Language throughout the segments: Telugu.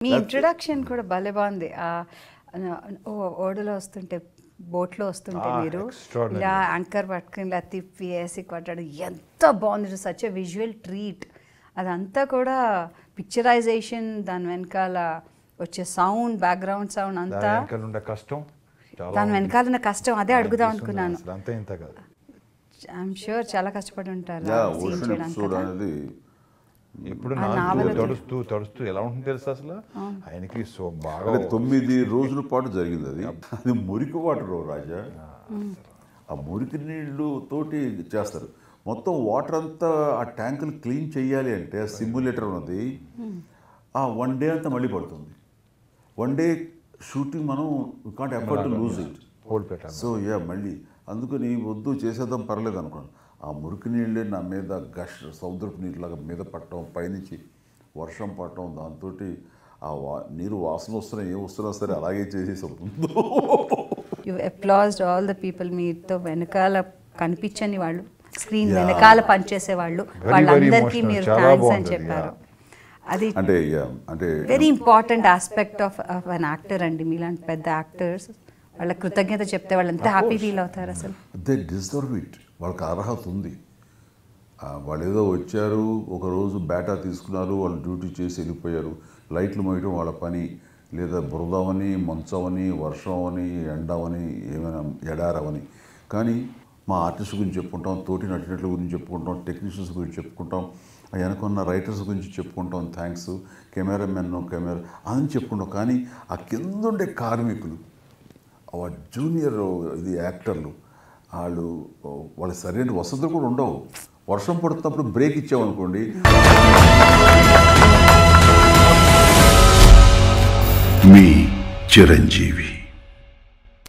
మీ ఇంట్రొడక్షన్ కూడా భలే బాగుంది. ఓడలో వస్తుంటే, బోట్లో వస్తుంటే మీరు ఇలా యాంకర్ పట్టుకుని ఇలా తిప్పి వేసి కొట్టాడు, ఎంత బాగుంది. Such a visual treat. అదంతా కూడా పిక్చరైజేషన్, దాని వెనకాల వచ్చే సౌండ్, బ్యాక్గ్రౌండ్ సౌండ్ అంతా, దాని వెనకాల ఉన్న కష్టం అదే అడుగుదాం అనుకున్నాను. ఐఎమ్ షూర్ చాలా కష్టపడి ఉంటారు సీన్ చేయడానికి. ఇప్పుడు తడుస్తూ ఎలా ఉంటుంది తెలుసు అసలు ఆయనకి. సో బాగా 9 రోజుల పాటు జరిగింది అది. అది మురికి వాటర్ రాజా, ఆ మురికి నీళ్ళు తోటి చేస్తారు. మొత్తం వాటర్ అంతా ఆ ట్యాంకులు క్లీన్ చేయాలి అంటే సిమ్యులేటర్ ఉన్నది. ఆ 1 డే అంతా మళ్ళీ పడుతుంది. 1 డే షూటింగ్ మనం can't effort to lose it. So మళ్ళీ అందుకని వద్దు చేసేద్దాం పర్లేదు అనుకోండి. ఆ మురికి నీళ్ళే నా మీద సముద్రపు నీళ్ళలాగా మీద పట్టడం, పైనుంచి వర్షం పట్టడం, దాంతో ఆ నీరు వాసన వస్తున్నా ఏం వస్తున్నా సరే అలాగే చేసేసి అవుతుంది. You applauded all the people. మీతో వెనకాల కనిపించని వాళ్ళు, స్క్రీన్ వెనకాల పనిచేసే వాళ్ళు, వాళ్ళందరికీ మీరు థ్యాంక్స్ అని చెప్పారు. అది అంటే very important aspect of an actor అండి. మీలాంటి పెద్ద యాక్టర్స్ వాళ్ళ కృతజ్ఞత చెప్తే వాళ్ళు ఎంత హ్యాపీ ఫీల్ అవుతారు అసలు. They deserve it. వాళ్ళకి అర్హత ఉంది. వాళ్ళు ఏదో వచ్చారు, ఒకరోజు బేటా తీసుకున్నారు, వాళ్ళు డ్యూటీ చేసి వెళ్ళిపోయారు. లైట్లు మోయడం వాళ్ళ పని, లేదా బురదవని, మంచవని, వర్షం అని, ఎండవని, ఏమైనా ఎడారవని. కానీ మా ఆర్టిస్ట్ గురించి చెప్పుకుంటాం, తోటి నటినట్ల గురించి చెప్పుకుంటాం, టెక్నీషియన్స్ గురించి చెప్పుకుంటాం, వెనకున్న రైటర్స్ గురించి చెప్పుకుంటాం, థ్యాంక్స్, కెమెరామెన్ అని చెప్పుకుంటాం. కానీ ఆ కింద ఉండే కార్మికులు, జూనియర్ యాక్టర్లు, వాళ్ళ సరైన వసతులు కూడా ఉండవు. వర్షం పడుతున్నప్పుడు బ్రేక్ ఇచ్చామనుకోండి, మీ చిరంజీవి.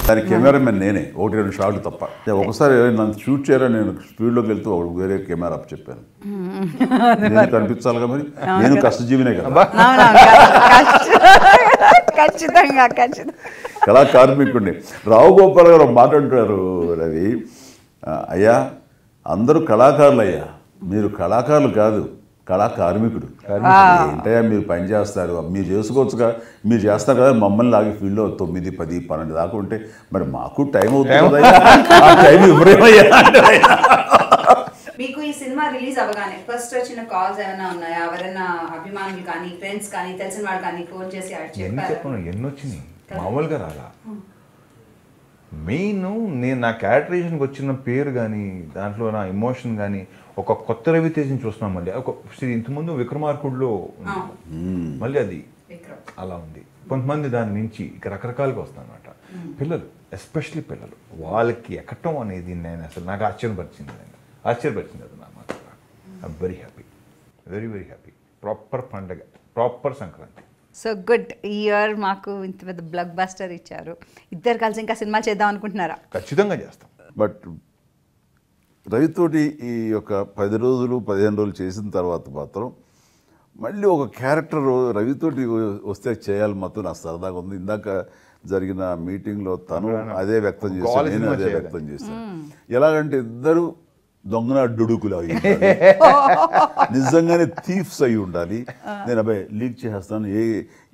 దాని కెమెరామెన్ నేనే, 1-2 షాట్లు తప్ప. ఒకసారి నన్ను షూట్ చేయరా, నేను స్పీడ్లోకి వెళ్తూ వేరే కెమెరా అప్ చెప్పాను. నేను కనిపించాలిగా, మరి నేను కష్టజీవినే కదా, ఖచ్చితంగా కళా కార్మికుడిని. రావు గోపాల్ గారు మాట్లాడుతున్నారు, రవి అయ్యా అందరూ కళాకారులు అయ్యా, మీరు కళాకారులు కాదు, కళా కార్మికుడు. ఏంటయ్యా మీరు పని చేస్తారు, మీరు చేసుకోవచ్చుగా, మీరు చేస్తారు కదా, మమ్మల్ని లాగే ఫీల్డ్లో 9, 10, 12 దాకా ఉంటే మరి మాకు టైం అవుతుంది కదా, ఆ టైం ఇవ్వరేమయ్యా. మీకు ఈ సినిమా రిలీజ్ అవ్వగానే ఫస్ట్ వచ్చిన కాల్స్ ఏమైనా ఉన్నాయా? ఎవరైనా అభిమానులు కానీ, ఫ్రెండ్స్ కానీ, తెలిసిన వాళ్ళు కానీ ఫోన్ చేసి ఎన్ని వచ్చినాయి, మామూలుగా రాలా. మెయిన్ నేను నా క్యారెక్టరైజేషన్కి వచ్చిన పేరు కానీ, దాంట్లో నా ఎమోషన్ కానీ, ఒక కొత్త రవితేజని చూస్తున్నాం. మళ్ళీ ఒక ఇంతకుముందు విక్రమార్కుడులో మళ్ళీ అది అలా ఉంది. కొంతమంది దాని నుంచి ఇక రకరకాలుగా వస్తాను అనమాట. పిల్లలు, ఎస్పెషలీ పిల్లలు, వాళ్ళకి ఎక్కటం అనేది నేను అసలు నాకు ఆశ్చర్యపరిచింది అది నా మాట. I'm very happy, very very happy. Proper పండగ, ప్రాపర్ సంక్రాంతి. So good. ఈ ఇయర్ మాకు ఇంత పెద్ద బ్లాక్ బస్టర్ ఇచ్చారు. ఇద్దరు కలిసి ఇంకా సినిమాలు చేద్దాం అనుకుంటున్నారా? ఖచ్చితంగా చేస్తాం. బట్ రవితోటి ఈ యొక్క 10 రోజులు 15 రోజులు చేసిన తర్వాత మాత్రం మళ్ళీ ఒక క్యారెక్టర్ రవితోటి వస్తే చేయాలి మాత్రం నాకు సరదాగా ఉంది. ఇందాక జరిగిన మీటింగ్లో తను అదే వ్యక్తం చేశాను, నేను అదే వ్యక్తం చేశాను. ఎలాగంటే ఇద్దరు దొంగన డుడుకులు అయి నిజంగానే థీఫ్స్ అయి ఉండాలి. నేను అబ్బాయి లీక్ చేసేస్తాను,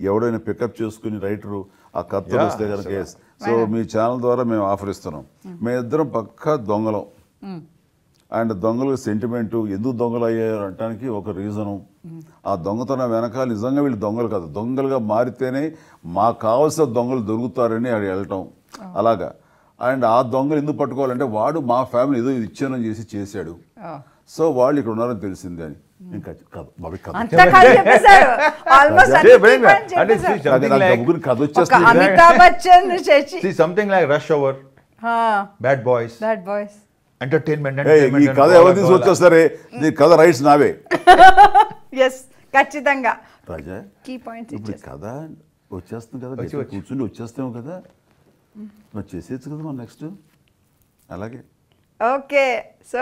ఎవడైనా పికప్ చేసుకుని రైటరు ఆ కథలు వస్తే కనుక. సో మీ ఛానల్ ద్వారా మేము ఆఫర్ ఇస్తున్నాం, మేమిద్దరం పక్కా దొంగలం. అండ్ దొంగలకు సెంటిమెంటు, ఎందుకు దొంగలు అయ్యారు అనడానికి ఒక రీజను, ఆ దొంగతనం వెనకాల నిజంగా వీళ్ళు దొంగలు కాదు, దొంగలుగా మారితేనే మాకు కావాల్సిన దొంగలు దొరుకుతారని అది వెళ్ళటం అలాగా. అండ్ ఆ దొంగలు ఎందుకు పట్టుకోవాలంటే వాడు మా ఫ్యామిలీ ఏదో ఇచ్చానని చేశాడు, సో వాళ్ళు ఇక్కడ ఉన్నారని తెలిసింది అని. ఇంకా కథ వచ్చేస్తుంది. ఎంటర్టైన్మెంట్ ఈ కథ ఎవరు తీసుకొచ్చేస్తారే, నీ కథ రైట్స్ నావే. ఖచ్చితంగా రాజా, ఇప్పుడు కథ వచ్చేస్తుంది కదా, కూర్చుని వచ్చేస్తాము కదా, మరి చేసేయచ్చు కదా మనం నెక్స్ట్. అలాగే ఓకే. సో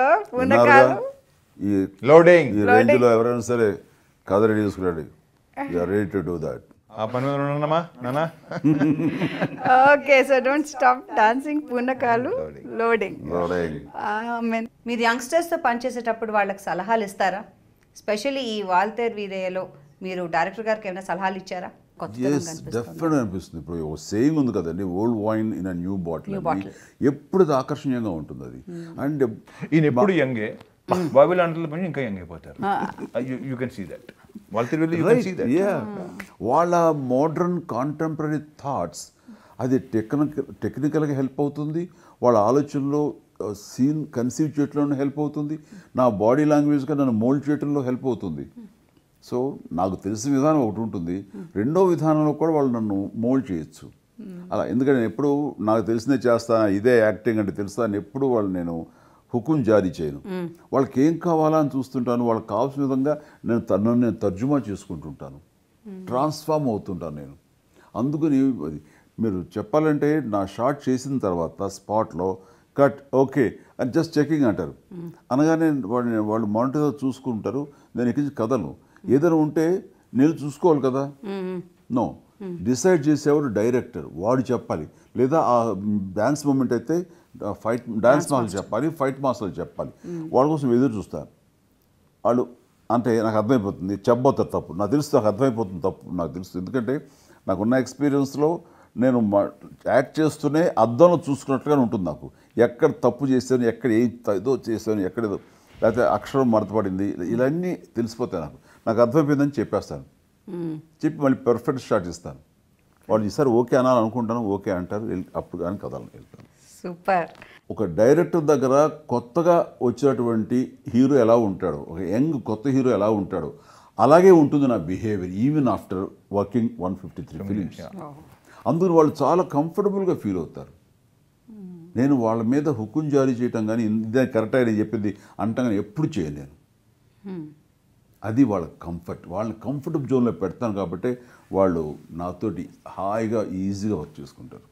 ఈ లోడింగ్ ఈ రేంజ్లో ఎవరైనా సరే కథ రెడీ చేసుకున్నాడు, you are ready to do that. ఆ పని మీద ఉన్నామా నాన్న? Okay. So don't stop dancing. పూనకాలు లోడింగ్. మీరు యంగ్స్టర్స్తో పనిచేసేటప్పుడు వాళ్ళకి సలహాలు ఇస్తారా? స్పెషల్లీ ఈ వాల్తేరు వీరయ్యలో మీరు డైరెక్టర్ గారికి ఏమైనా సలహాలు ఇచ్చారా? డెఫినెట్ అనిపిస్తుంది. ఇప్పుడు ఒక సేయింగ్ ఉంది కదండి, old wine in a new bottle. ఎప్పుడు ఆకర్షణీయంగా ఉంటుంది అది. అండ్ ఈయన ఎప్పుడు యంగే, బాబీ లాంటి పని ఇంకా యంగ్ అయిపోతారు. You can see that. వాళ్ళ మోడర్న్ కాంటెంపరీ థాట్స్ అది టెక్నికల్గా హెల్ప్ అవుతుంది, వాళ్ళ ఆలోచనలో సీన్ కన్సీవ్ చేయడంలో హెల్ప్ అవుతుంది, నా బాడీ లాంగ్వేజ్గా నన్ను మోల్డ్ చేయడంలో హెల్ప్ అవుతుంది. సో నాకు తెలిసిన విధానం ఒకటి ఉంటుంది, రెండో విధానంలో కూడా వాళ్ళు నన్ను మోల్డ్ చేయొచ్చు అలా. ఎందుకంటే ఎప్పుడు నాకు తెలిసిందే చేస్తాను, ఇదే యాక్టింగ్ అంటే తెలుస్తా అని ఎప్పుడు వాళ్ళు నేను హుకుం జారీ చేయను. వాళ్ళకి ఏం కావాలా అని చూస్తుంటాను, వాళ్ళకి కావాల్సిన విధంగా నేను తర్జుమా చేసుకుంటుంటాను, ట్రాన్స్ఫార్మ్ అవుతుంటాను నేను. అందుకని అది మీరు చెప్పాలంటే నా షార్ట్ చేసిన తర్వాత స్పాట్లో కట్ ఓకే అని జస్ట్ చెకింగ్ అంటారు. అనగానే వాళ్ళు మానిటర్తో చూసుకుంటారు, నేను ఇక్కడి నుంచి కథను. ఏదైనా ఉంటే నేను చూసుకోవాలి కదా, నో, డిసైడ్ చేసేవాడు డైరెక్టర్, వాడు చెప్పాలి. లేదా ఆ డాన్స్ మూమెంట్ అయితే డాన్స్ మాస్టర్ చెప్పాలి, ఫైట్ మాస్టర్ చెప్పాలి. వాళ్ళ కోసం ఎదురు చూస్తారు వాళ్ళు. అంటే నాకు అర్థమైపోతుంది చెప్పబోతారు తప్పు, నాకు తెలుసు, నాకు అర్థమైపోతుంది తప్పు నాకు తెలుసు. ఎందుకంటే నాకున్న ఎక్స్పీరియన్స్లో నేను యాక్ట్ చేస్తూనే అద్దంలో చూసుకున్నట్లుగానే ఉంటుంది నాకు. ఎక్కడ తప్పు చేశాను, ఎక్కడ ఏదో చేశాను, ఎక్కడేదో లేకపోతే అక్షరం మడతపడింది, ఇవన్నీ తెలిసిపోతాయి నాకు. నాకు అర్థమైపోయిందని చెప్పేస్తాను, చెప్పి మళ్ళీ పర్ఫెక్ట్ షాట్ ఇస్తాను. వాళ్ళు ఈసారి ఓకే అనాలి అనుకుంటాను, ఓకే అంటారు, అప్పుడు కానీ కథలను వెళ్తాను. సూపర్. ఒక డైరెక్టర్ దగ్గర కొత్తగా వచ్చినటువంటి హీరో ఎలా ఉంటాడో, ఒక యంగ్ కొత్త హీరో ఎలా ఉంటాడో అలాగే ఉంటుంది నా behaviour even after working 153 films. అందుకని వాళ్ళు చాలా కంఫర్టబుల్గా ఫీల్ అవుతారు. నేను వాళ్ళ మీద హుకుం జారీ చేయటం కానీ ఇదే కరెక్ట్ అని చెప్పింది అంటాం కానీ ఎప్పుడు చేయలేను. అది వాళ్ళ కంఫర్ట్, వాళ్ళని కంఫర్టబుల్ జోన్లో పెడతాను కాబట్టి వాళ్ళు నాతోటి హాయిగా ఈజీగా వర్క్ చేసుకుంటారు.